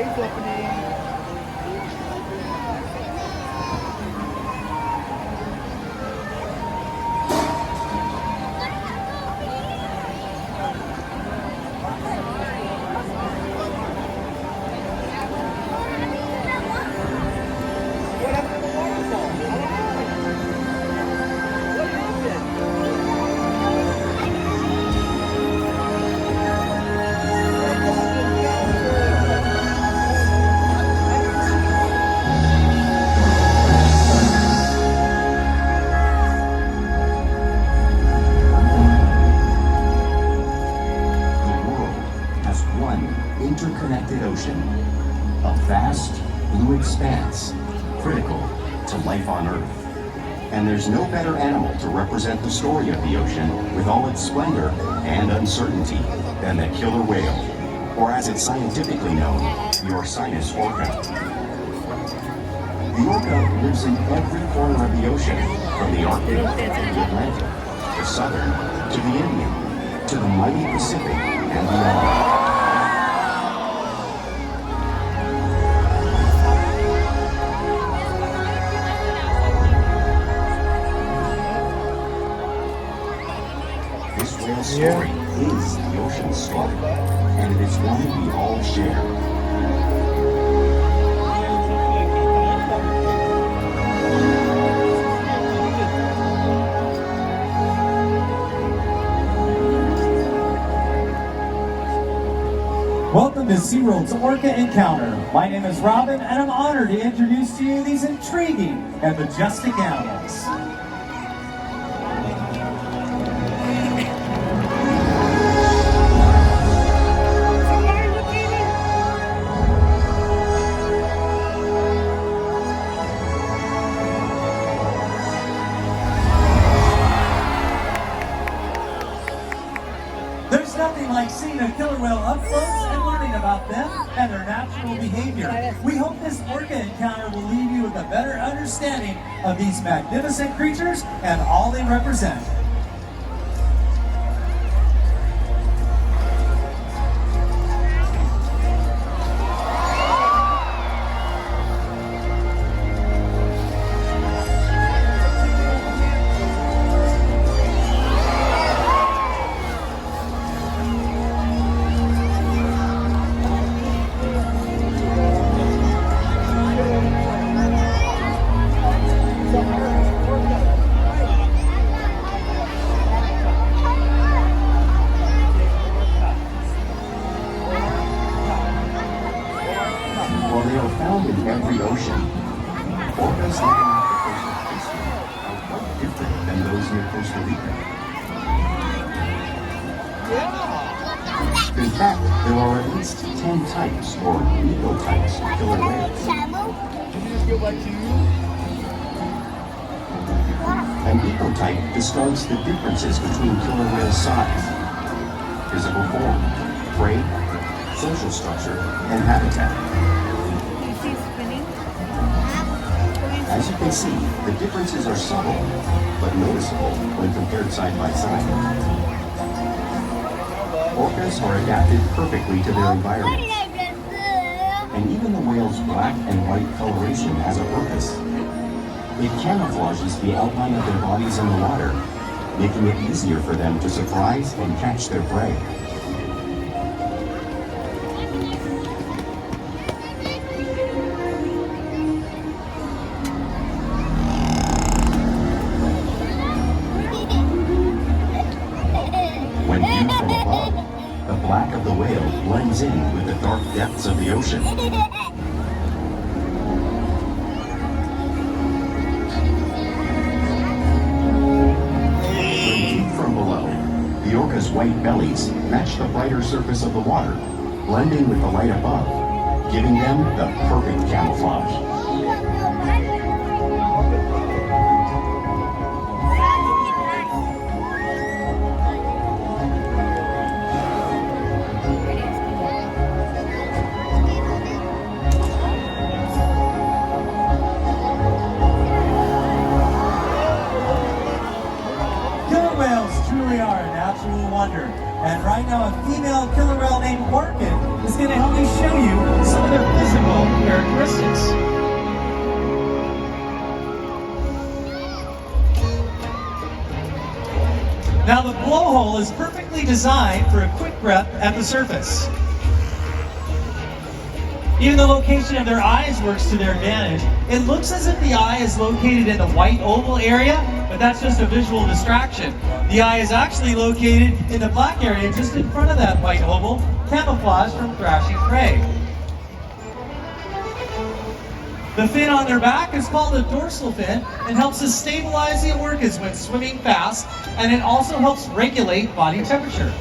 gates opening. Interconnected ocean, a vast blue expanse critical to life on Earth. And there's no better animal to represent the story of the ocean with all its splendor and uncertainty than the killer whale, or as it's scientifically known, the Orcinus orca. The orca lives in every corner of the ocean, from the Arctic to the Atlantic, the Southern to the Indian, to the mighty Pacific and beyond. This whale's story is the ocean's story, and it is one we all share. Welcome to Seaworld's Orca Encounter. My name is Robin, and I'm honored to introduce to you these intriguing and majestic animals. There's nothing like seeing a killer whale up close and learning about them and their natural behavior. We hope this orca encounter will leave you with a better understanding of these magnificent creatures and all they represent. While they are found in every ocean, orcas living off the coast of Iceland are quite different than those near Costa Rica. In fact, there are at least 10 types, or ecotypes, of killer whales. An ecotype describes the differences between killer whale size, physical form, prey, social structure, and habitat. As you can see, the differences are subtle, but noticeable when compared side by side. Orcas are adapted perfectly to their environment. And even the whale's black and white coloration has a purpose. It camouflages the outline of their bodies in the water, making it easier for them to surprise and catch their prey. When viewed from above, the black of the whale blends in with the dark depths of the ocean. When viewed from below, the orca's white bellies match the brighter surface of the water, blending with the light above, giving them the perfect camouflage. Killer whales truly are a natural wonder. And right now, a female killer whale named Orca is going to help me show you some of their physical characteristics. Now the blowhole is perfectly designed for a quick breath at the surface. Even the location of their eyes works to their advantage. It looks as if the eye is located in the white oval area, but that's just a visual distraction. The eye is actually located in the black area just in front of that white oval, camouflaged from thrashing prey. The fin on their back is called a dorsal fin and helps to stabilize the orcas when swimming fast, and it also helps regulate body temperature.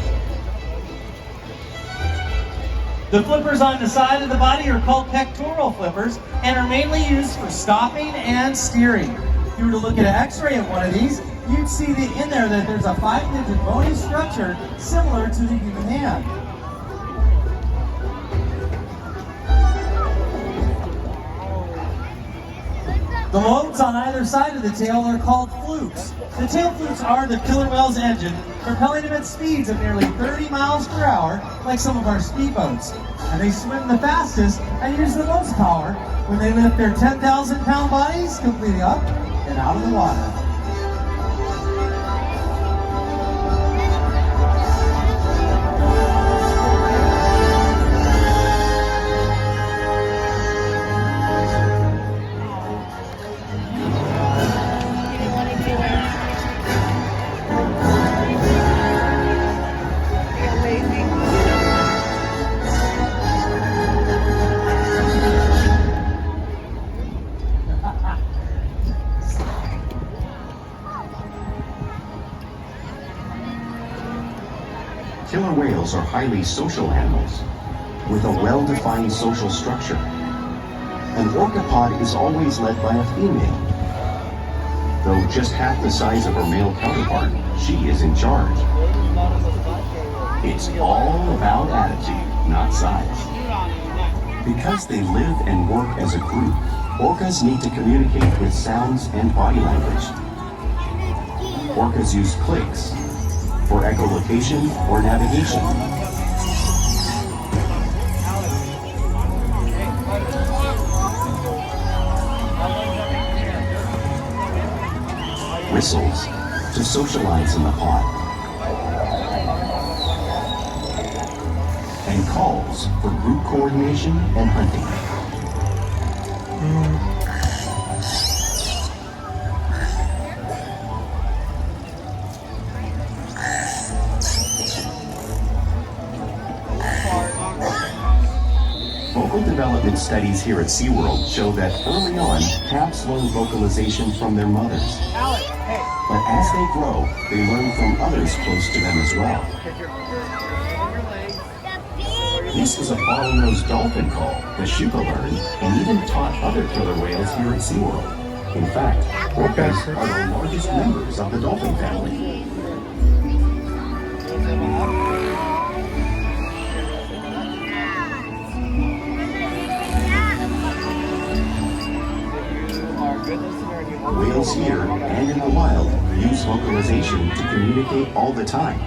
The flippers on the side of the body are called pectoral flippers and are mainly used for stopping and steering. If you were to look at an x-ray of one of these, you'd see in there that there's a 5-digit bony structure similar to the human hand. The lobes on either side of the tail are called flukes. The tail flukes are the killer whale's engine, propelling them at speeds of nearly 30 miles per hour, like some of our speedboats. And they swim the fastest and use the most power when they lift their 10,000-pound bodies completely up and out of the water. Killer whales are highly social animals with a well-defined social structure. An orca pod is always led by a female. Though just half the size of her male counterpart, she is in charge. It's all about attitude, not size. Because they live and work as a group, orcas need to communicate with sounds and body language. Orcas use clicks for echolocation or navigation. Whistles to socialize in the pod. And calls for group coordination and hunting. Vocal development studies here at Seaworld show that early on, calves learn vocalization from their mothers. But as they grow, they learn from others close to them as well. This is a bottlenose dolphin call that Shuka learned and even taught other killer whales here at Seaworld. In fact, orcas are the largest members of the dolphin family. Whales here and in the wild use vocalization to communicate all the time.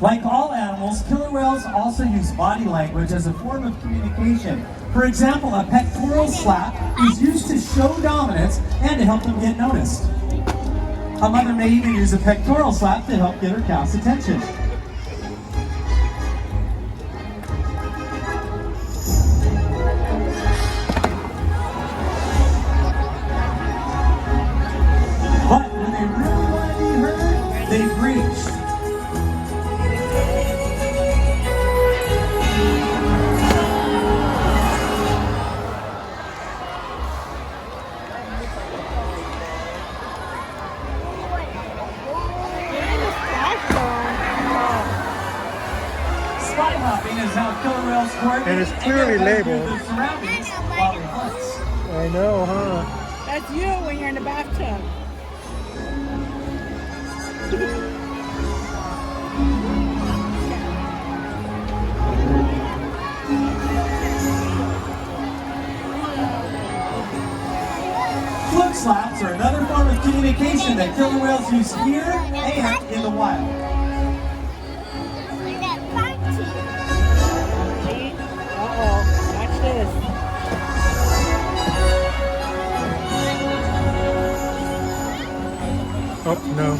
Like all animals, killer whales also use body language as a form of communication. For example, a pectoral slap is used to show dominance and to help them get noticed. A mother may even use a pectoral slap to help get her calf's attention. But when they really want to be heard, they breach. Spy hopping is how killer whales coordinate And it's clearly labeled. the surroundings while they hunt. I know, huh? That's you when you're in the bathtub. Fluke slaps are another form of communication that killer whales use here and in the wild. Oh, no. I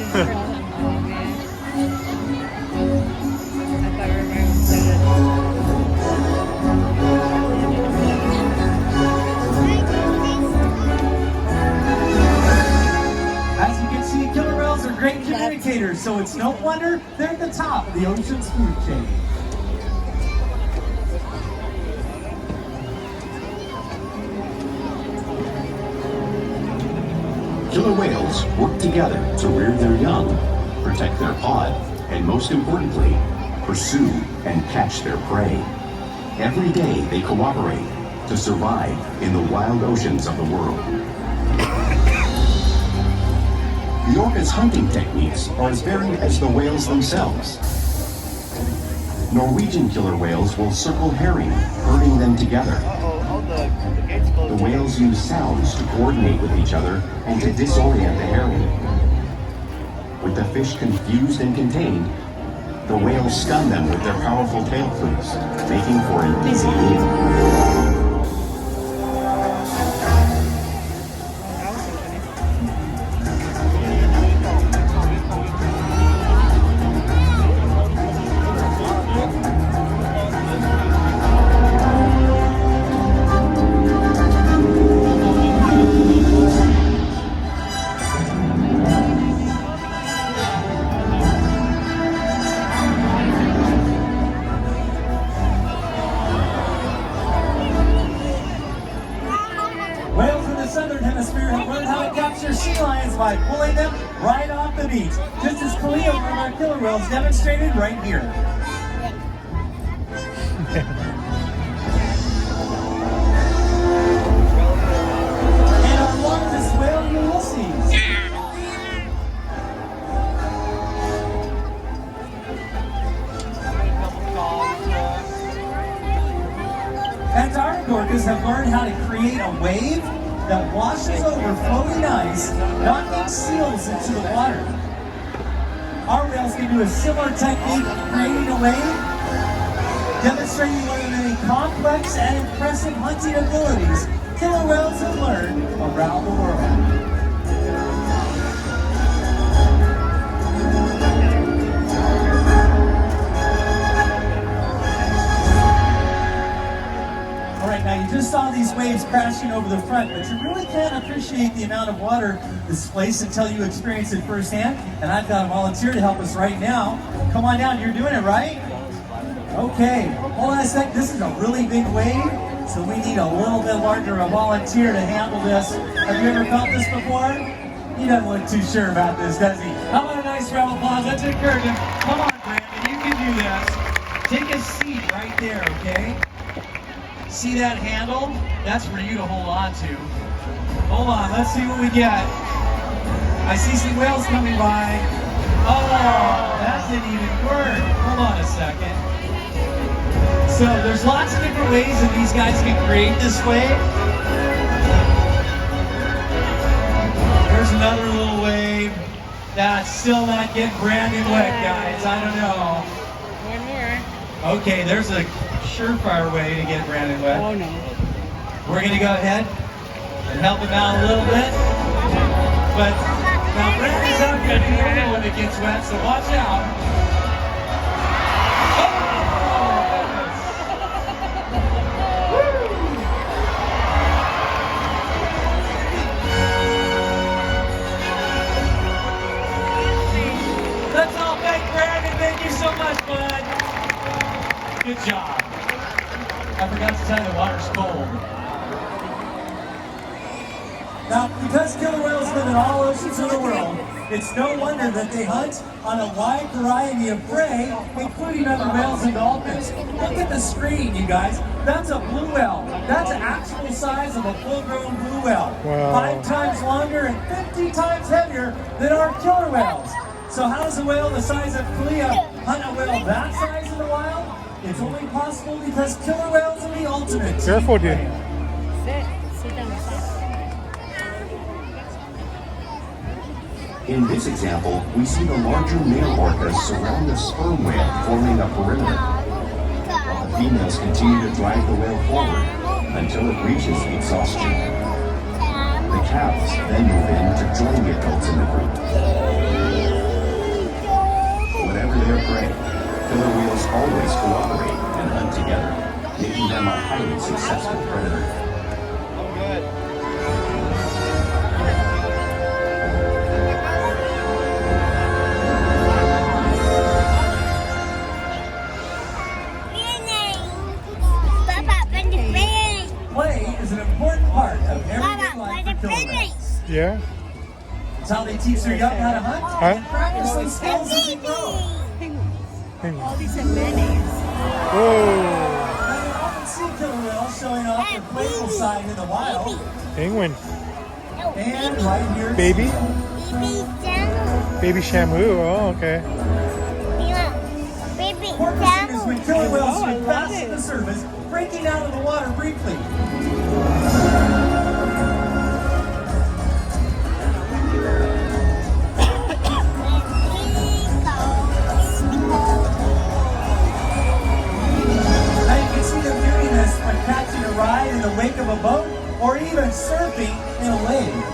thought everybody was excited. As you can see, killer whales are great communicators, so it's no wonder they're at the top of the ocean's food chain. Killer whales work together to rear their young, protect their pod, and most importantly, pursue and catch their prey. Every day they cooperate to survive in the wild oceans of the world. The orca's hunting techniques are as varied as the whales themselves. Norwegian killer whales will circle herring, herding them together. The whales use sounds to coordinate with each other and to disorient the herring. With the fish confused and contained, the whales stun them with their powerful tail flukes, making for an easy meal. Whales in the southern hemisphere have learned how to capture sea lions by pulling them right off the beach, just as Kalia, one of our killer whales, demonstrated right here. And our largest whale, Ulysses. Antarctic orcas have learned how to create a wave that washes over floating ice, knocking seals into the water. Our whales can do a similar technique, creating a wave, demonstrating one of the many complex and impressive hunting abilities killer whales have learned around the world. Now you just saw these waves crashing over the front, but you really can't appreciate the amount of water displaced until you experience it firsthand. And I've got a volunteer to help us right now. Come on down, you're doing it, right? Okay, hold on a sec, this is a really big wave, so we need a little bit larger a volunteer to handle this. Have you ever felt this before? He doesn't look too sure about this, does he? How about a nice round of applause? Let's encourage him. Come on, Brandon, you can do this. Take a seat right there, okay? See that handle? That's for you to hold on to. Hold on, let's see what we get. I see some whales coming by. Oh, that didn't even work. Hold on a second. So there's lots of different ways that these guys can create this wave. There's another little wave. That's still not getting Brandon wet, guys. I don't know. One more. Okay, there's a surefire way to get Brandon wet. Oh no. We're going to go ahead and help him out a little bit. But now Brandon's not going to be the only one that gets wet, so watch out. Let's all thank Brandon. Thank you so much, bud. Good job. I forgot to tell you the water's cold. Now, because killer whales live in all oceans of the world, it's no wonder that they hunt on a wide variety of prey, including other whales and dolphins. Look at the screen, you guys. That's a blue whale. That's the actual size of a full-grown blue whale. Wow. 5 times longer and 50 times heavier than our killer whales. So how does a whale the size of Kalia hunt a whale that size in the wild? It's only possible because killer whales are the ultimate. Careful, dude. Sit down. In this example, we see the larger male orcas surround the sperm whale, forming a perimeter, while the females continue to drive the whale forward until it reaches exhaustion. The calves then move in to join the adults in the group. Whatever their prey, killer whales always cooperate and hunt together, making them a highly successful predator. Play is an important part of everyday life for killer whales. Yeah. It's how they teach their young how to hunt and practice those skills as they grow. Penguin. All these are mayonnaise. Whoa. Now, you often see killer whales showing off their playful side in the wild. Penguin. And right here, Baby. Baby Shamu. Oh, okay. porpoising is when killer whales swim past the surface, breaking out of the water briefly. Now you can see them doing this when catching a ride in the wake of a boat or even surfing in a wave.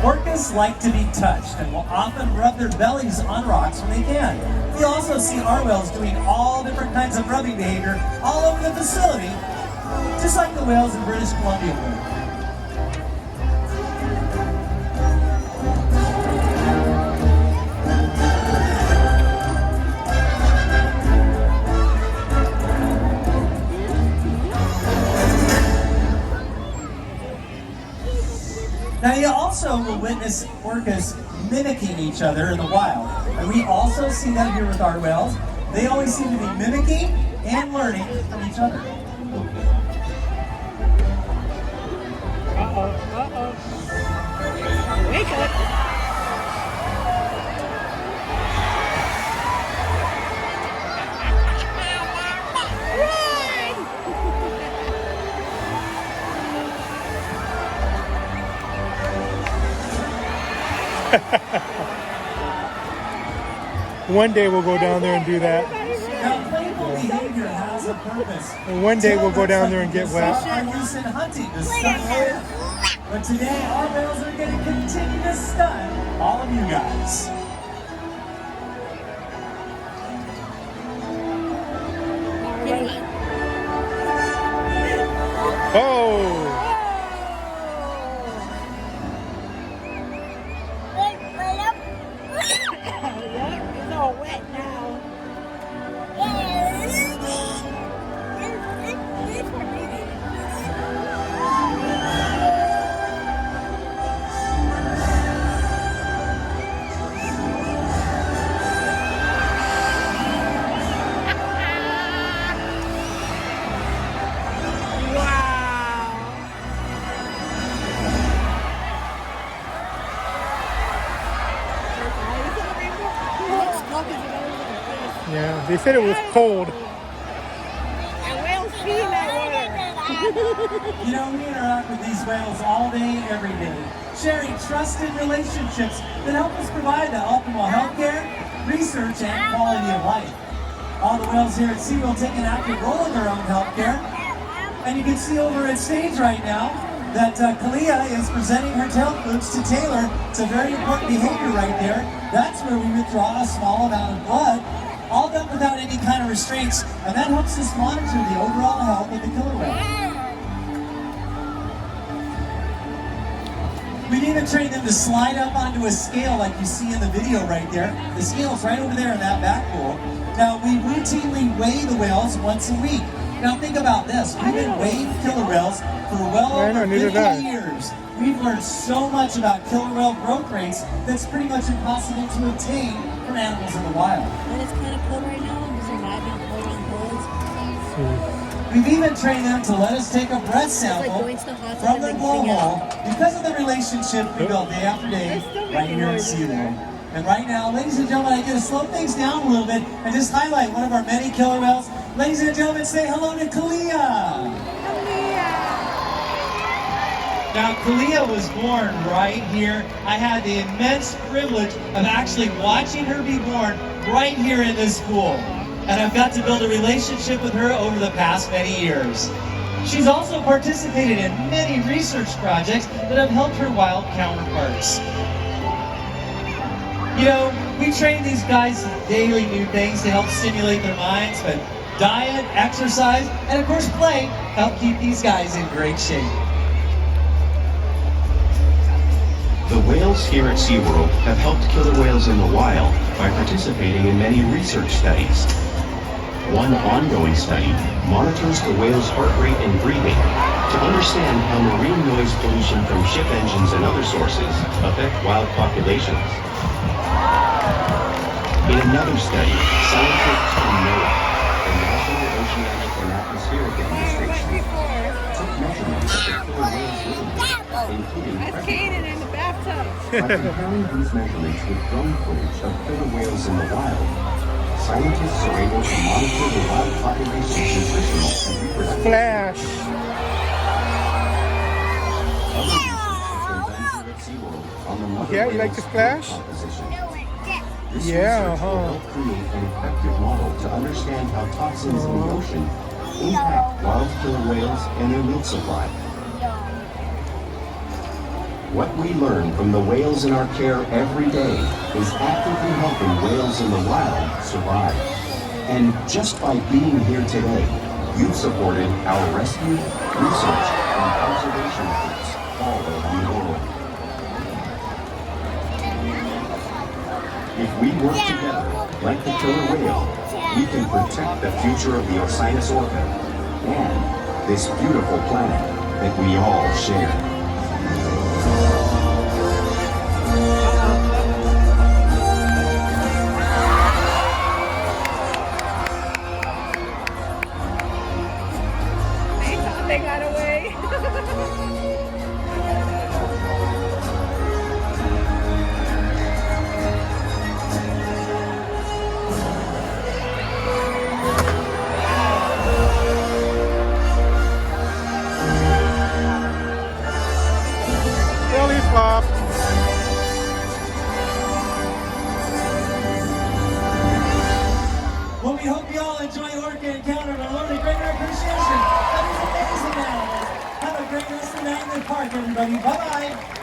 Orcas like to be touched and will often rub their bellies on rocks when they can. You also see our whales doing all different kinds of rubbing behavior all over the facility, just like the whales in British Columbia would. Now you also will witness orcas mimicking each other in the wild. And we also see that here with our whales. They always seem to be mimicking and learning from each other. Wake up. One day we'll go down there and do that. Now playful behavior has a purpose. And one day we'll go down there and get wet. Are used in hunting to stun whales. But today our whales are going to continue to stun all of you guys. Oh! It's all wet now. Yeah, they said it was cold. And whales pee in that water. You know, we interact with these whales all day, every day, sharing trusted relationships that help us provide the optimal healthcare, research, and quality of life. All the whales here at Seaworld take an active role in their own healthcare. And you can see over at stage right now that Kalia is presenting her tail flukes to Taylor. It's a very important behavior right there. That's where we withdraw a small amount of blood, all done without any kind of restraints, and that helps us monitor the overall health of the killer whale. We've even trained them to slide up onto a scale like you see in the video right there. The scale's right over there in that back pool. Now, we routinely weigh the whales once a week. Now, think about this. We've been weighing killer whales for well over 50 years. We've learned so much about killer whale growth rates that's pretty much impossible to obtain from animals in the wild. And it's kind of cold right now. I'm just imagining cold on cold. We've even trained them to let us take a breath sample going to the hospital from their and mixing blowhole because of the relationship we build day after day right here at Seaworld. And right now, ladies and gentlemen, I get to slow things down a little bit and just highlight one of our many killer whales. Ladies and gentlemen, say hello to Kalia. Kalia. Now, Kalia was born right here. I had the immense privilege of actually watching her be born right here in this school. And I've got to build a relationship with her over the past many years. She's also participated in many research projects that have helped her wild counterparts. You know, we train these guys in daily new things to help stimulate their minds, but diet, exercise, and of course play help keep these guys in great shape. The whales here at Seaworld have helped killer whales in the wild by participating in many research studies. One ongoing study monitors the whale's heart rate and breathing to understand how marine noise pollution from ship engines and other sources affect wild populations. In another study, scientists from NOAA, the National Oceanic and Atmospheric Administration, took measurements of the killer whale's rhythm, including That's Kaden in the bathtub. by comparing these measurements with drone footage of killer whales in the wild, scientists are able to monitor the wild population's nutritional and reproductive. Splash. Other research has been done here at Seaworld on the mother Yeah, you like whale's to splash? composition. This Yeah, research will help create an effective model to understand how toxins in the ocean impact wild killer whales and their milk supply. What we learn from the whales in our care every day is actively helping whales in the wild survive. And just by being here today, you've supported our rescue, research, and conservation efforts all around the world. If we work together, like the killer whale, we can protect the future of the Orca and this beautiful planet that we all share. They got away. Belly flop. Well, we hope you all enjoy Orca Encounter and learn a greater appreciation of these amazing animals. Have a great rest of the night in the park, everybody. Bye-bye.